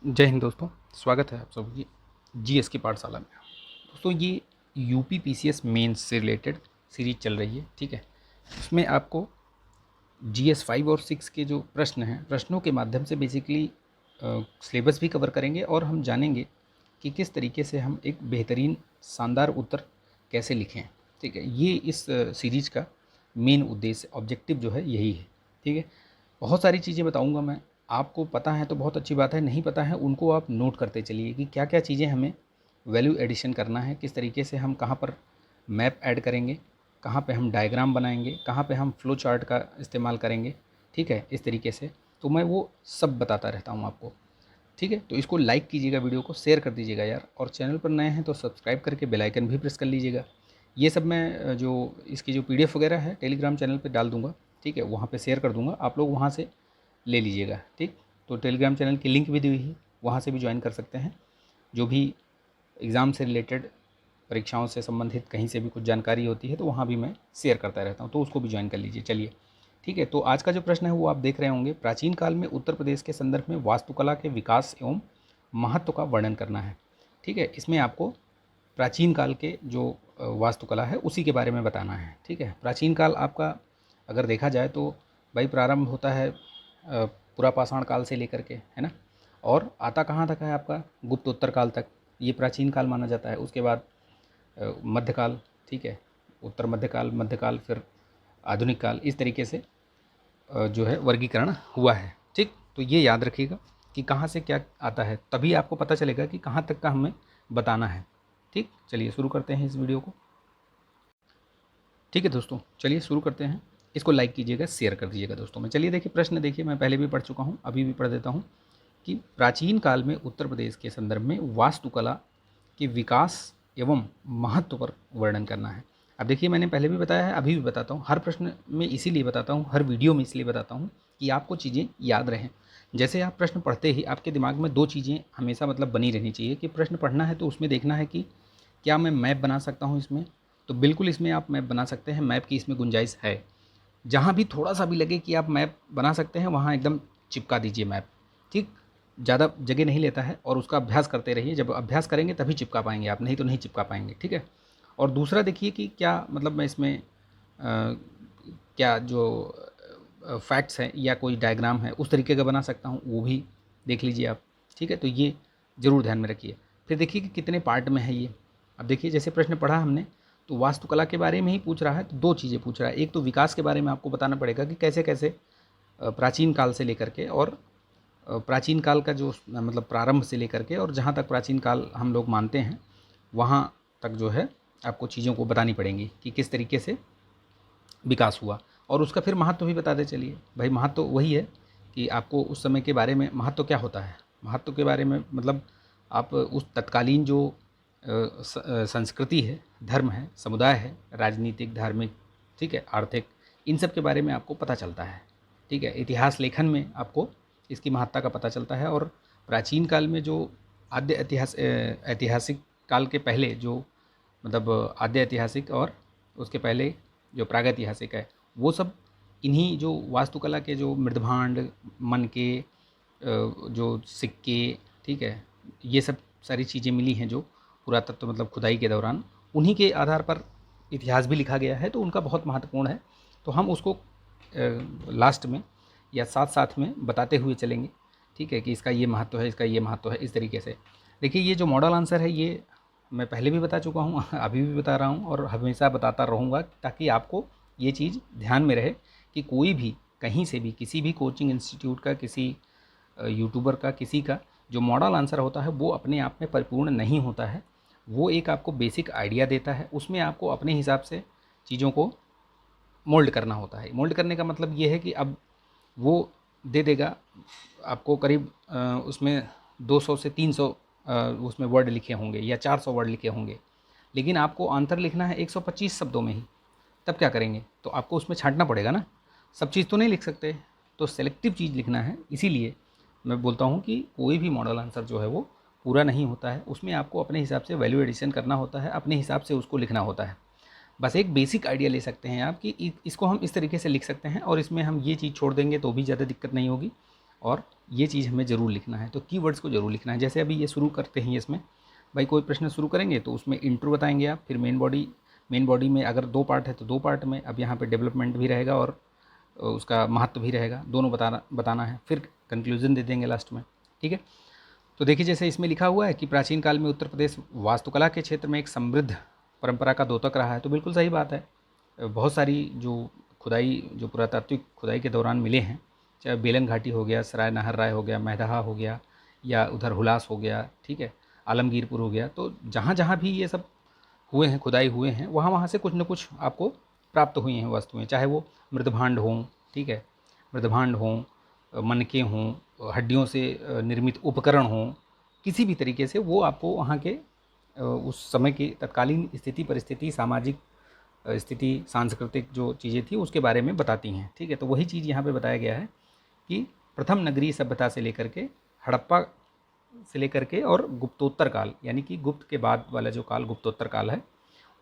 जय हिंद दोस्तों। स्वागत है आप सबकी जीएस की पाठशाला में। दोस्तों ये यूपी पीसीएस मेंस से रिलेटेड सीरीज चल रही है, ठीक है। उसमें आपको जीएस 5 और 6 के जो प्रश्न हैं, प्रश्नों के माध्यम से बेसिकली सिलेबस भी कवर करेंगे और हम जानेंगे कि किस तरीके से हम एक बेहतरीन शानदार उत्तर कैसे लिखें, ठीक है। ये इस सीरीज का मेन उद्देश्य ऑब्जेक्टिव जो है यही है, ठीक है। बहुत सारी चीज़ें बताऊंगा मैं, आपको पता है तो बहुत अच्छी बात है, नहीं पता है उनको आप नोट करते चलिए कि क्या क्या चीज़ें हमें वैल्यू एडिशन करना है, किस तरीके से हम कहाँ पर मैप ऐड करेंगे, कहाँ पे हम डायग्राम बनाएंगे, कहाँ पे हम फ्लो चार्ट का इस्तेमाल करेंगे, ठीक है। इस तरीके से तो मैं वो सब बताता रहता हूँ आपको, ठीक है। तो इसको लाइक कीजिएगा, वीडियो को शेयर कर दीजिएगा यार, और चैनल पर नए हैं तो सब्सक्राइब करके बेल आइकन भी प्रेस कर लीजिएगा। ये सब मैं जो इसकी जो पीडीएफ वगैरह है टेलीग्राम चैनल पे डाल दूँगा, ठीक है, वहाँ पे शेयर कर दूँगा, आप लोग वहाँ से ले लीजिएगा, ठीक। तो टेलीग्राम चैनल की लिंक भी दी हुई है, वहाँ से भी ज्वाइन कर सकते हैं। जो भी एग्ज़ाम से रिलेटेड, परीक्षाओं से संबंधित कहीं से भी कुछ जानकारी होती है तो वहाँ भी मैं शेयर करता रहता हूँ, तो उसको भी ज्वाइन कर लीजिए। चलिए, ठीक है। तो आज का जो प्रश्न है वो आप देख रहे होंगे, प्राचीन काल में उत्तर प्रदेश के संदर्भ में वास्तुकला के विकास एवं महत्व का वर्णन करना है, ठीक है। इसमें आपको प्राचीन काल के जो वास्तुकला है उसी के बारे में बताना है, ठीक है। प्राचीन काल आपका अगर देखा जाए तो भाई प्रारंभ होता है पुरापाषाण काल से लेकर के, है ना, और आता कहाँ तक है आपका गुप्तोत्तर काल तक, ये प्राचीन काल माना जाता है। उसके बाद मध्यकाल, ठीक है, उत्तर मध्यकाल, फिर आधुनिक काल, इस तरीके से जो है वर्गीकरण हुआ है, ठीक। तो ये याद रखिएगा कि कहाँ से क्या आता है, तभी आपको पता चलेगा कि कहाँ तक का हमें बताना है, ठीक। चलिए शुरू करते हैं इस वीडियो को, ठीक है दोस्तों। चलिए शुरू करते हैं, इसको लाइक कीजिएगा, शेयर कर दीजिएगा दोस्तों में। चलिए देखिए, प्रश्न देखिए, मैं पहले भी पढ़ चुका हूँ, अभी भी पढ़ देता हूँ कि प्राचीन काल में उत्तर प्रदेश के संदर्भ में वास्तुकला के विकास एवं महत्व पर वर्णन करना है। अब देखिए, मैंने पहले भी बताया है, अभी भी बताता हूँ, हर प्रश्न में इसीलिए बताता हूँ, हर वीडियो में इसलिए बताता हूँ कि आपको चीज़ें याद रहें। जैसे आप प्रश्न पढ़ते ही आपके दिमाग में दो चीज़ें हमेशा मतलब बनी रहनी चाहिए कि प्रश्न पढ़ना है तो उसमें देखना है कि क्या मैं मैप बना सकता हूँ इसमें, तो बिल्कुल इसमें आप मैप बना सकते हैं, मैप की इसमें गुंजाइश है। जहाँ भी थोड़ा सा भी लगे कि आप मैप बना सकते हैं वहाँ एकदम चिपका दीजिए मैप, ठीक। ज़्यादा जगह नहीं लेता है और उसका अभ्यास करते रहिए, जब अभ्यास करेंगे तभी चिपका पाएंगे आप, नहीं तो नहीं चिपका पाएंगे, ठीक है। और दूसरा देखिए कि क्या मतलब मैं इसमें क्या जो फैक्ट्स हैं या कोई डायग्राम है उस तरीके का बना सकता हूँ, वो भी देख लीजिए आप, ठीक है। तो ये ज़रूर ध्यान में रखिए। फिर देखिए कि कितने पार्ट में है ये। अब देखिए, जैसे प्रश्न पढ़ा हमने तो वास्तुकला के बारे में ही पूछ रहा है, तो दो चीज़ें पूछ रहा है। एक तो विकास के बारे में आपको बताना पड़ेगा कि कैसे कैसे प्राचीन काल से लेकर के, और प्राचीन काल का जो मतलब प्रारंभ से लेकर के और जहाँ तक प्राचीन काल हम लोग मानते हैं वहाँ तक जो है आपको चीज़ों को बतानी पड़ेंगी कि किस तरीके से विकास हुआ। और उसका फिर महत्व भी बताते चलिए। भाई महत्व वही है कि आपको उस समय के बारे में महत्व क्या होता है, महत्व के बारे में मतलब आप उस तत्कालीन जो संस्कृति है, धर्म है, समुदाय है, राजनीतिक, धार्मिक, ठीक है, आर्थिक, इन सब के बारे में आपको पता चलता है, ठीक है। इतिहास लेखन में आपको इसकी महत्ता का पता चलता है। और प्राचीन काल में जो आद्य ऐतिहासिक काल के पहले जो मतलब आद्य ऐतिहासिक और उसके पहले जो प्रागैतिहासिक है, वो सब इन्हीं जो वास्तुकला के जो मृदभांड, मन के जो सिक्के, ठीक है, ये सब सारी चीज़ें मिली हैं जो पुरातत्व मतलब खुदाई के दौरान, उन्हीं के आधार पर इतिहास भी लिखा गया है, तो उनका बहुत महत्वपूर्ण है। तो हम उसको लास्ट में या साथ साथ में बताते हुए चलेंगे, ठीक है, कि इसका ये महत्व है, इसका ये महत्व है, इस तरीके से। देखिए, ये जो मॉडल आंसर है ये मैं पहले भी बता चुका हूँ अभी भी बता रहा हूँ और हमेशा बताता रहूँगा, ताकि आपको ये चीज़ ध्यान में रहे कि कोई भी कहीं से भी, किसी भी कोचिंग इंस्टीट्यूट का, किसी यूट्यूबर का, किसी का जो मॉडल आंसर होता है वो अपने आप में परिपूर्ण नहीं होता है। वो एक आपको बेसिक आइडिया देता है, उसमें आपको अपने हिसाब से चीज़ों को मोल्ड करना होता है। मोल्ड करने का मतलब ये है कि अब वो दे देगा आपको करीब उसमें 200 से 300 उसमें वर्ड लिखे होंगे या 400 वर्ड लिखे होंगे, लेकिन आपको आंसर लिखना है 125 शब्दों में ही। तब क्या करेंगे, तो आपको उसमें छांटना पड़ेगा ना, सब चीज़ तो नहीं लिख सकते, तो सेलेक्टिव चीज़ लिखना है। इसीलिए मैं बोलता हूँ कि कोई भी मॉडल आंसर जो है वो पूरा नहीं होता है, उसमें आपको अपने हिसाब से वैल्यू एडिशन करना होता है, अपने हिसाब से उसको लिखना होता है। बस एक बेसिक आइडिया ले सकते हैं आप कि इसको हम इस तरीके से लिख सकते हैं और इसमें हम ये चीज़ छोड़ देंगे तो भी ज़्यादा दिक्कत नहीं होगी। और ये चीज़ हमें ज़रूर लिखना है। तो कीवर्ड्स को ज़रूर लिखना है। जैसे अभी ये शुरू करते हैं, इसमें भाई कोई प्रश्न शुरू करेंगे तो उसमें इंट्रो बताएंगे आप, फिर मेन बॉडी में अगर 2 पार्ट है तो 2 पार्ट में, अब यहाँ पे डेवलपमेंट भी रहेगा और उसका महत्व भी रहेगा, दोनों बताना है, फिर कंक्लूजन दे देंगे लास्ट में, ठीक है। तो देखिए जैसे इसमें लिखा हुआ है कि प्राचीन काल में उत्तर प्रदेश वास्तुकला के क्षेत्र में एक समृद्ध परंपरा का द्योतक रहा है। तो बिल्कुल सही बात है। बहुत सारी जो पुरातात्विक खुदाई के दौरान मिले हैं, चाहे बेलन घाटी हो गया, सराय नाहर राय हो गया, मैदहा हो गया, या उधर हुलास हो गया, ठीक है, आलमगीरपुर हो गया, तो जहाँ जहाँ भी ये सब हुए हैं, खुदाई हुए हैं, वहाँ वहाँ से कुछ न कुछ आपको प्राप्त हुई हैं वस्तुएं, चाहे वो मृदभांड हों, ठीक है, मृदभांड हों, मनके हों, हड्डियों से निर्मित उपकरण हों, किसी भी तरीके से वो आपको वहाँ के उस समय की तत्कालीन स्थिति, परिस्थिति, सामाजिक स्थिति, सांस्कृतिक जो चीज़ें थी उसके बारे में बताती हैं, ठीक है। तो वही चीज़ यहाँ पे बताया गया है कि प्रथम नगरीय सभ्यता से लेकर के हड़प्पा से लेकर के और गुप्तोत्तर काल, यानी कि गुप्त के बाद वाला जो काल गुप्तोत्तर काल है,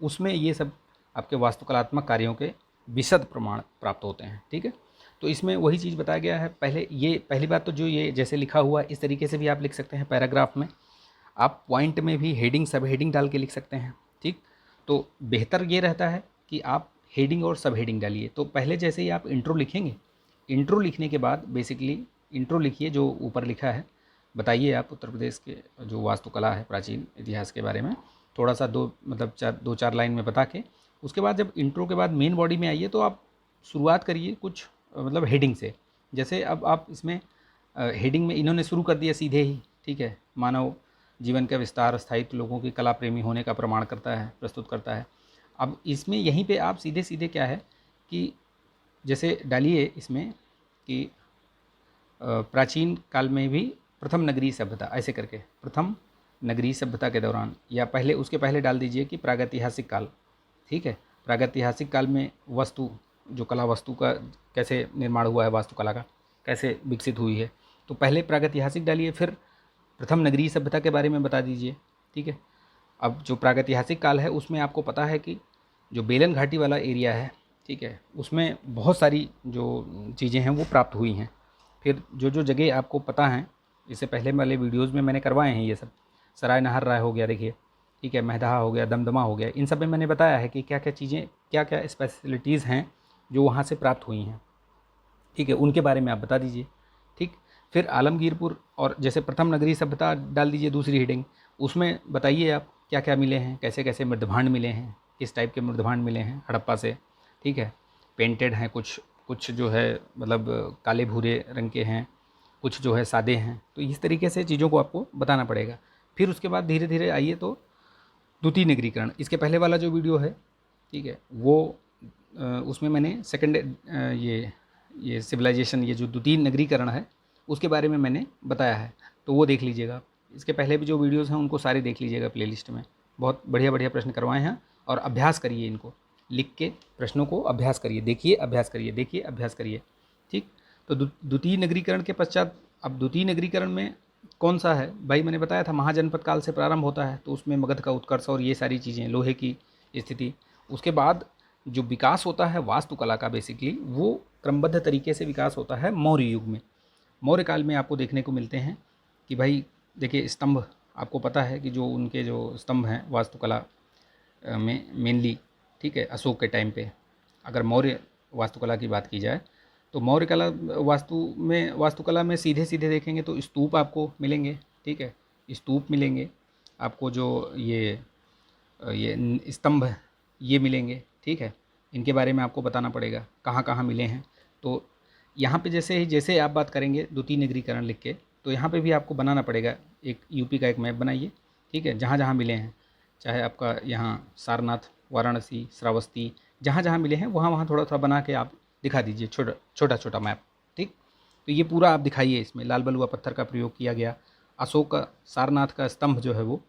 उसमें ये सब आपके वास्तुकलात्मक कार्यों के विशद प्रमाण प्राप्त होते हैं, ठीक है। तो इसमें वही चीज़ बताया गया है। पहली बात तो जो ये जैसे लिखा हुआ है इस तरीके से भी आप लिख सकते हैं, पैराग्राफ में आप पॉइंट में भी हेडिंग सब हेडिंग डाल के लिख सकते हैं, ठीक। तो बेहतर ये रहता है कि आप हेडिंग और सब हेडिंग डालिए। तो पहले जैसे ही आप इंट्रो लिखेंगे, इंट्रो लिखने के बाद बेसिकली इंट्रो लिखिए जो ऊपर लिखा है, बताइए आप उत्तर प्रदेश के जो वास्तुकला है, प्राचीन इतिहास के बारे में थोड़ा सा 2-4 लाइन में बता के, उसके बाद जब इंट्रो के बाद मेन बॉडी में आइए तो आप शुरुआत करिए कुछ मतलब हेडिंग से। जैसे अब आप इसमें हेडिंग में इन्होंने शुरू कर दिया सीधे ही, ठीक है, मानव जीवन का विस्तार, स्थायित्व, लोगों की कला प्रेमी होने का प्रमाण करता है, प्रस्तुत करता है। अब इसमें यहीं पे आप सीधे सीधे क्या है कि जैसे डालिए इसमें कि प्राचीन काल में भी प्रथम नगरीय सभ्यता, ऐसे करके प्रथम नगरीय सभ्यता के दौरान, या पहले उसके पहले डाल दीजिए कि प्रागैतिहासिक काल, ठीक है। प्रागैतिहासिक काल में वस्तु, जो कला वस्तु का कैसे निर्माण हुआ है, वास्तुकला का कैसे विकसित हुई है, तो पहले प्रागैतिहासिक डालिए, फिर प्रथम नगरीय सभ्यता के बारे में बता दीजिए, ठीक है। अब जो प्रागैतिहासिक काल है उसमें आपको पता है कि जो बेलन घाटी वाला एरिया है, ठीक है, उसमें बहुत सारी जो चीज़ें हैं वो प्राप्त हुई हैं। फिर जो जगह आपको पता हैं, इससे पहले वाले वीडियोज़ में मैंने करवाए हैं ये सब, सराय नाहर राय हो गया, देखिए, ठीक है, मैदहा हो गया, दमदमा हो गया, इन सब में मैंने बताया है कि क्या क्या चीज़ें, क्या क्या स्पेशलिटीज़ हैं जो वहाँ से प्राप्त हुई हैं, ठीक है, उनके बारे में आप बता दीजिए, ठीक। फिर आलमगीरपुर और जैसे प्रथम नगरीय सभ्यता डाल दीजिए दूसरी हेडिंग, उसमें बताइए आप क्या क्या मिले हैं, कैसे कैसे मृदभांड मिले हैं, किस टाइप के मृदभांड मिले हैं हड़प्पा से, ठीक है, पेंटेड हैं, कुछ जो है मतलब काले भूरे रंग के हैं, कुछ जो है सादे हैं। तो इस तरीके से चीज़ों को आपको बताना पड़ेगा। फिर उसके बाद धीरे धीरे आइए तो द्वितीय नगरीकरण, इसके पहले वाला जो वीडियो है, ठीक है, वो उसमें मैंने सेकंड ये सिविलाइजेशन, ये जो द्वितीय नगरीकरण है उसके बारे में मैंने बताया है, तो वो देख लीजिएगा। इसके पहले भी जो वीडियोज़ हैं उनको सारे देख लीजिएगा प्लेलिस्ट में। बहुत बढ़िया बढ़िया प्रश्न करवाए हैं, और अभ्यास करिए, इनको लिख के प्रश्नों को अभ्यास करिए, देखिए अभ्यास करिए, देखिए अभ्यास करिए, ठीक। तो द्वितीय नगरीकरण के पश्चात, अब द्वितीय नगरीकरण में कौन सा है भाई, मैंने बताया था महाजनपद काल से प्रारंभ होता है, तो उसमें मगध का उत्कर्ष और ये सारी चीज़ें, लोहे की स्थिति। उसके बाद जो विकास होता है वास्तुकला का, बेसिकली वो क्रमबद्ध तरीके से विकास होता है मौर्य युग में। मौर्य काल में आपको देखने को मिलते हैं कि भाई देखिए स्तंभ, आपको पता है कि जो उनके जो स्तंभ हैं वास्तुकला में मेनली, ठीक है, अशोक के टाइम पे अगर मौर्य वास्तुकला की बात की जाए तो मौर्य कला वास्तुकला में सीधे सीधे देखेंगे तो स्तूप आपको मिलेंगे, ठीक है, स्तूप मिलेंगे आपको, जो ये स्तंभ ये मिलेंगे, ठीक है। इनके बारे में आपको बताना पड़ेगा कहाँ कहाँ मिले हैं। तो यहाँ पे जैसे आप बात करेंगे द्वितीय नगरीकरण लिख के, तो यहाँ पे भी आपको बनाना पड़ेगा एक यूपी का एक मैप बनाइए, ठीक है, जहाँ जहाँ मिले हैं, चाहे आपका यहाँ सारनाथ, वाराणसी, श्रावस्ती, जहाँ जहाँ मिले हैं वहाँ वहाँ थोड़ा थोड़ा बना के आप दिखा दीजिए, छोटा छोटा मैप, ठीक। तो ये पूरा आप दिखाइए। इसमें लाल बलुआ पत्थर का प्रयोग किया गया, अशोक का सारनाथ का स्तंभ जो है वो,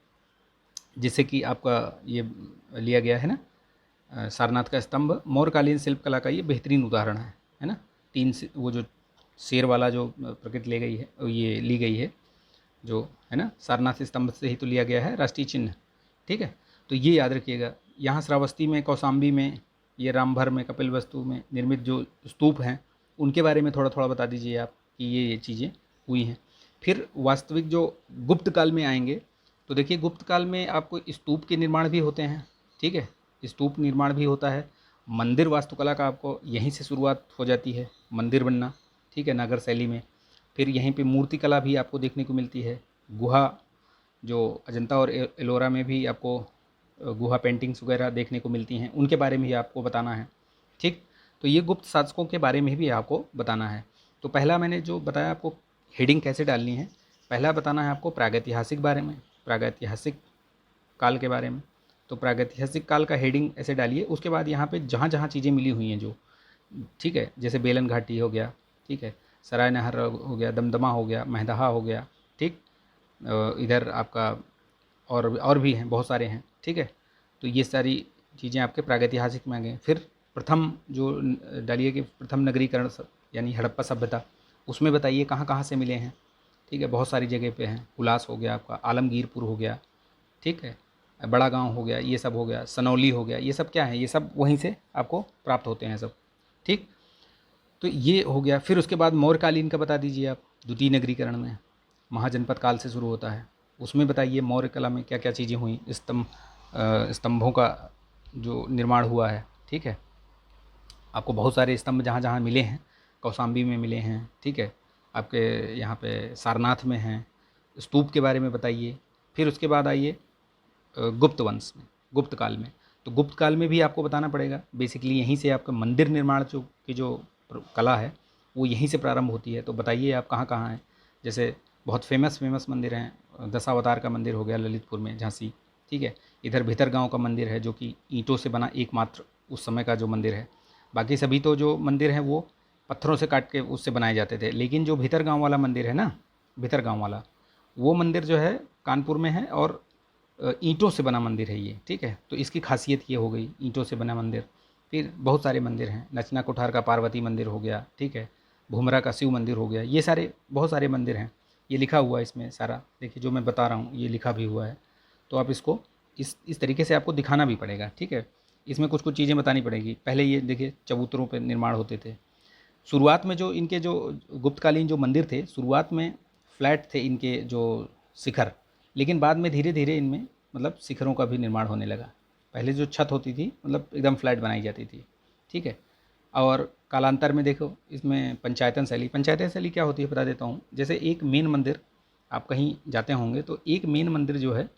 जिससे कि आपका ये लिया गया है ना, सारनाथ का स्तंभ मौर्यकालीन शिल्पकला का ये बेहतरीन उदाहरण है ना। वो जो शेर वाला जो प्रकृति ले गई है, ये ली गई है जो है ना, सारनाथ स्तंभ से ही तो लिया गया है राष्ट्रीय चिन्ह, ठीक है। तो ये याद रखिएगा। यहाँ श्रावस्ती में, कौशाम्बी में, ये रामभर में, कपिलवस्तु में निर्मित जो स्तूप हैं उनके बारे में थोड़ा थोड़ा बता दीजिए आप, कि ये चीज़ें हुई हैं। फिर वास्तविक जो गुप्त काल में आएंगे तो देखिए गुप्त काल में आपको स्तूप के निर्माण भी होते हैं, ठीक है, स्तूप निर्माण भी होता है। मंदिर वास्तुकला का आपको यहीं से शुरुआत हो जाती है, मंदिर बनना, ठीक है, नगर शैली में। फिर यहीं पे मूर्ति कला भी आपको देखने को मिलती है। गुहा, जो अजंता और एलोरा में भी आपको गुहा पेंटिंग्स वगैरह देखने को मिलती हैं, उनके बारे में भी आपको बताना है, ठीक। तो ये गुप्त शासकों के बारे में भी आपको बताना है। तो पहला मैंने जो बताया आपको हेडिंग कैसे डालनी है, पहला बताना है आपको प्रागैतिहासिक बारे में, प्रागैतिहासिक काल के बारे में। तो प्रागैतिहासिक काल का हेडिंग ऐसे डालिए। उसके बाद यहाँ पे जहाँ जहाँ चीज़ें मिली हुई हैं जो, ठीक है, जैसे बेलन घाटी हो गया, ठीक है, सराय नहर हो गया, दमदमा हो गया, महदहा हो गया, ठीक, इधर आपका और भी हैं, बहुत सारे हैं, ठीक है। तो ये सारी चीज़ें आपके प्रागैतिहासिक में आ गए। फिर प्रथम जो डालिए कि प्रथम नगरीकरण यानी हड़प्पा सभ्यता, उसमें बताइए कहाँ कहाँ से मिले हैं, ठीक है, बहुत सारी जगह पे हैं। उलास हो गया आपका, आलमगीरपुर हो गया, ठीक है, बड़ा गांव हो गया, ये सब हो गया, सनौली हो गया, ये सब क्या है, ये सब वहीं से आपको प्राप्त होते हैं सब, ठीक। तो ये हो गया। फिर उसके बाद मौर्यकालीन का बता दीजिए आप, द्वितीय नगरीकरण में महाजनपद काल से शुरू होता है, उसमें बताइए मौर्य कला में क्या क्या चीज़ें हुई, स्तंभों का जो निर्माण हुआ है, ठीक है। आपको बहुत सारे स्तंभ जहाँ जहाँ मिले हैं, कौशाम्बी में मिले हैं, ठीक है, आपके यहाँ पे सारनाथ में हैं। स्तूप के बारे में बताइए। फिर उसके बाद आइए गुप्त वंश में, गुप्त काल में। तो गुप्त काल में भी आपको बताना पड़ेगा, बेसिकली यहीं से आपका मंदिर निर्माण जो कला है वो यहीं से प्रारंभ होती है। तो बताइए आप कहाँ कहाँ हैं। जैसे बहुत फेमस मंदिर हैं, दशावतार का मंदिर हो गया ललितपुर में, झांसी, ठीक है। इधर भीतरगांव का मंदिर है जो कि ईंटों से बना एकमात्र उस समय का जो मंदिर है। बाकी सभी तो जो मंदिर हैं वो पत्थरों से काट के उससे बनाए जाते थे, लेकिन जो भीतरगांव वाला मंदिर है ना, भीतरगांव वाला वो मंदिर जो है कानपुर में है, और ईंटों से बना मंदिर है ये, ठीक है। तो इसकी खासियत ये हो गई, ईंटों से बना मंदिर। फिर बहुत सारे मंदिर हैं, नचना कोठार का पार्वती मंदिर हो गया, ठीक है, भूमरा का शिव मंदिर हो गया, ये सारे बहुत सारे मंदिर हैं। ये लिखा हुआ है इसमें सारा, देखिए जो मैं बता रहा हूँ ये लिखा भी हुआ है। तो आप इसको इस तरीके से आपको दिखाना भी पड़ेगा, ठीक है। इसमें कुछ कुछ चीज़ें बतानी पड़ेगी। पहले ये देखिए चबूतरों पर निर्माण होते थे। शुरुआत में जो इनके जो गुप्तकालीन जो मंदिर थे, शुरुआत में फ्लैट थे इनके जो शिखर, लेकिन बाद में धीरे धीरे इनमें मतलब शिखरों का भी निर्माण होने लगा। पहले जो छत होती थी मतलब एकदम फ्लैट बनाई जाती थी, ठीक है। और कालांतर में देखो इसमें पंचायतन शैली क्या होती है बता देता हूँ। जैसे एक मेन मंदिर, आप कहीं जाते होंगे तो एक मेन मंदिर जो है,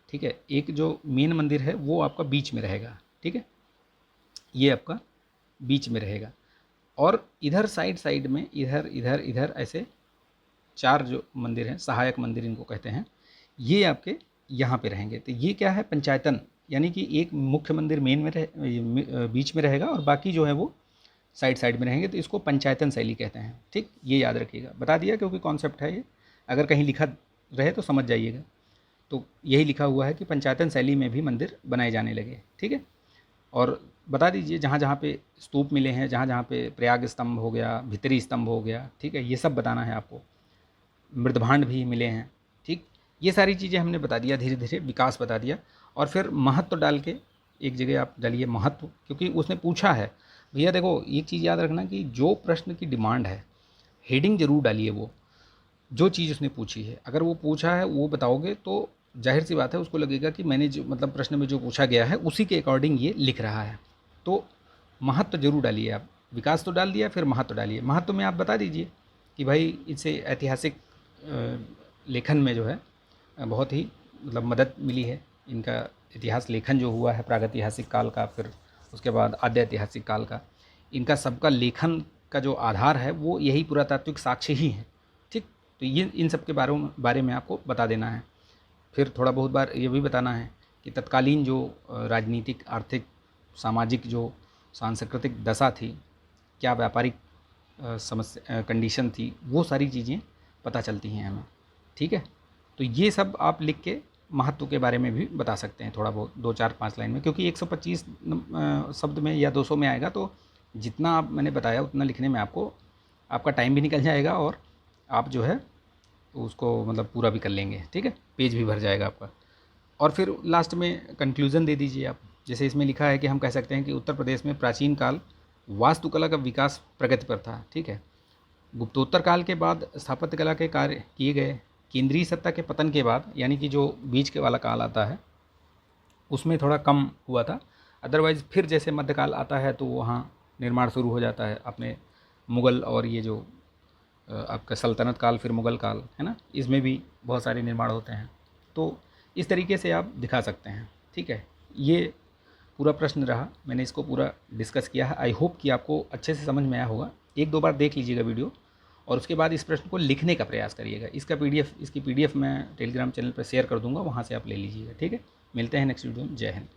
ठीक है, एक जो मेन मंदिर है वो आपका बीच में रहेगा, ठीक है, ये आपका बीच में रहेगा। और इधर साइड साइड में इधर इधर इधर ऐसे चार जो मंदिर हैं, सहायक मंदिर इनको कहते हैं, ये आपके यहाँ पे रहेंगे। तो ये क्या है, पंचायतन, यानी कि एक मुख्य मंदिर मेन में बीच में रहेगा और बाकी जो है वो साइड साइड में रहेंगे। तो इसको पंचायतन शैली कहते हैं, ठीक। ये याद रखिएगा, बता दिया क्योंकि कॉन्सेप्ट है ये, अगर कहीं लिखा रहे तो समझ जाइएगा। तो यही लिखा हुआ है कि पंचायतन शैली में भी मंदिर बनाए जाने लगे, ठीक है। और बता दीजिए जहाँ जहाँ पे स्तूप मिले हैं, जहाँ जहाँ पे प्रयाग स्तंभ हो गया, भितरी स्तंभ हो गया, ठीक है, ये सब बताना है आपको। मृदभांड भी मिले हैं, ठीक। ये सारी चीज़ें हमने बता दिया, धीरे धीरे विकास बता दिया। और फिर महत्व डाल के एक जगह आप डालिए महत्व, क्योंकि उसने पूछा है। भैया देखो एक चीज़ याद रखना कि जो प्रश्न की डिमांड है, हेडिंग जरूर डालिए। वो जो चीज़ उसने पूछी है, अगर वो पूछा है वो बताओगे तो जाहिर सी बात है उसको लगेगा कि मैंने जो मतलब प्रश्न में जो पूछा गया है उसी के अकॉर्डिंग ये लिख रहा है। तो महत्व जरूर डालिए आप। विकास तो डाल दिया, फिर महत्व डालिए। महत्व में आप बता दीजिए कि भाई इससे ऐतिहासिक लेखन में जो है बहुत ही मतलब मदद मिली है। इनका इतिहास लेखन जो हुआ है प्रागैतिहासिक काल का, फिर उसके बाद आद्य ऐतिहासिक काल का, इनका सबका लेखन का जो आधार है वो यही पुरातात्विक साक्ष्य ही है, ठीक। तो ये इन सब के बारे में आपको बता देना है। फिर थोड़ा बहुत बार ये भी बताना है कि तत्कालीन जो राजनीतिक, आर्थिक, सामाजिक जो सांस्कृतिक दशा थी, क्या व्यापारिक समस्या कंडीशन थी, वो सारी चीज़ें पता चलती हैं हमें, ठीक है। तो ये सब आप लिख के महत्व के बारे में भी बता सकते हैं थोड़ा बहुत, 2 4 5 लाइन में, क्योंकि 125 शब्द में या 200 में आएगा तो जितना आप मैंने बताया उतना लिखने में आपको आपका टाइम भी निकल जाएगा और आप जो है उसको मतलब पूरा भी कर लेंगे, ठीक है, पेज भी भर जाएगा आपका। और फिर लास्ट में कंक्लूज़न दे दीजिए आप। जैसे इसमें लिखा है कि हम कह सकते हैं कि उत्तर प्रदेश में प्राचीन काल वास्तुकला का विकास प्रगति पर था, ठीक है। गुप्तोत्तर काल के बाद स्थापत्य कला के कार्य किए गए। केंद्रीय सत्ता के पतन के बाद, यानी कि जो बीच के वाला काल आता है, उसमें थोड़ा कम हुआ था। अदरवाइज़ फिर जैसे मध्यकाल आता है तो वहाँ निर्माण शुरू हो जाता है अपने मुग़ल, और ये जो आपका सल्तनत काल, फिर मुग़ल काल है ना, इसमें भी बहुत सारे निर्माण होते हैं। तो इस तरीके से आप दिखा सकते हैं। ठीक है, ये पूरा प्रश्न रहा, मैंने इसको पूरा डिस्कस किया है। आई होप कि आपको अच्छे से समझ में आया होगा। एक दो बार देख लीजिएगा वीडियो, और उसके बाद इस प्रश्न को लिखने का प्रयास करिएगा। इसकी पीडीएफ मैं टेलीग्राम चैनल पर शेयर कर दूंगा, वहाँ से आप ले लीजिएगा। ठीक है, मिलते हैं नेक्स्ट वीडियो में। जय हिंद।